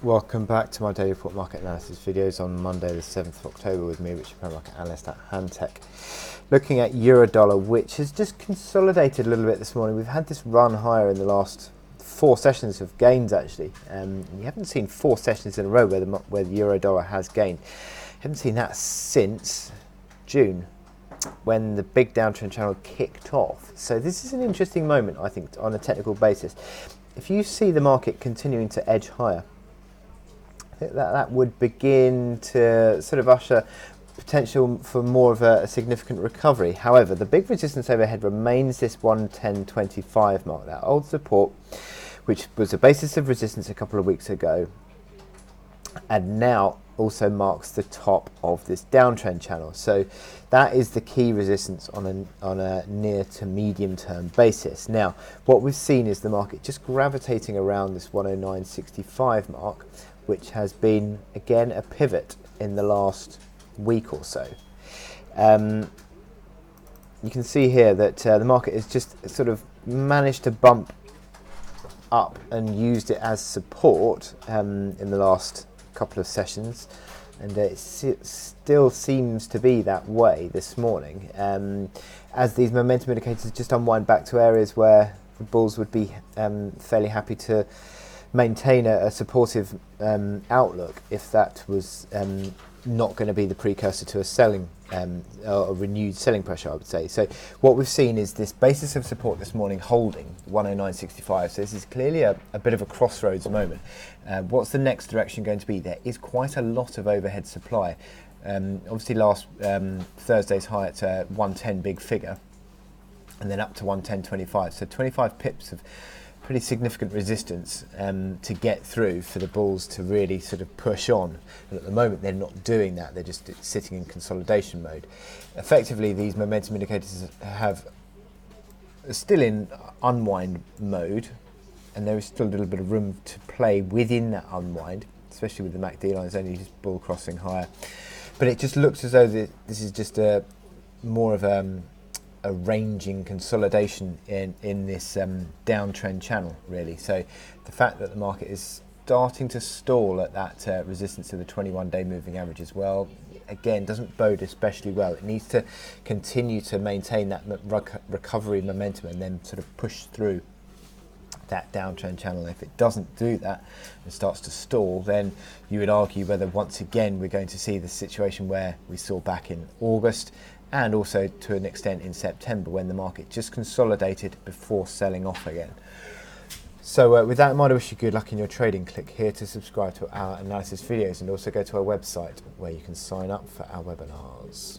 Welcome back to my daily report market analysis videos on Monday the 7th of October with me, Richard, market analyst at Hantec. Looking at euro dollar, which has just consolidated a little bit this morning. We've had this run higher in the last 4 sessions of gains actually. You haven't seen 4 sessions in a row where the euro dollar has gained. Haven't seen that since June, when the big downtrend channel kicked off. So this is an interesting moment, I think, on a technical basis. If you see the market continuing to edge higher, I think that would begin to sort of usher potential for more of a significant recovery. However, the big resistance overhead remains this 110.25 mark, that old support, which was the basis of resistance a couple of weeks ago, and now also marks the top of this downtrend channel. So that is the key resistance on a near to medium term basis. Now, what we've seen is the market just gravitating around this 109.65 mark, which has been again a pivot in the last week or so. You can see here that the market has just sort of managed to bump up and used it as support in the last couple of sessions, and it still seems to be that way this morning, as these momentum indicators just unwind back to areas where the bulls would be fairly happy to maintain a supportive outlook if that was not going to be the precursor to a selling or renewed selling pressure, I would say. So what we've seen is this basis of support this morning holding 109.65. So this is clearly a bit of a crossroads moment. What's the next direction going to be? There is quite a lot of overhead supply. Obviously last Thursday's high at 110 big figure, and then up to 110.25. So 25 pips of pretty significant resistance to get through for the bulls to really sort of push on. And at the moment they're not doing that, they're just sitting in consolidation mode. Effectively, these momentum indicators are still in unwind mode, and there is still a little bit of room to play within that unwind, especially with the MACD lines only just bull crossing higher. But it just looks as though this is just more of a ranging consolidation in this downtrend channel, really. So the fact that the market is starting to stall at that resistance of the 21-day moving average as well, again, doesn't bode especially well. It needs to continue to maintain that recovery momentum and then sort of push through that downtrend channel. If it doesn't do that and starts to stall, then you would argue whether once again we're going to see the situation where we saw back in August, and also to an extent in September, when the market just consolidated before selling off again. So with that in mind, I wish you good luck in your trading. Click here to subscribe to our analysis videos, and also go to our website where you can sign up for our webinars.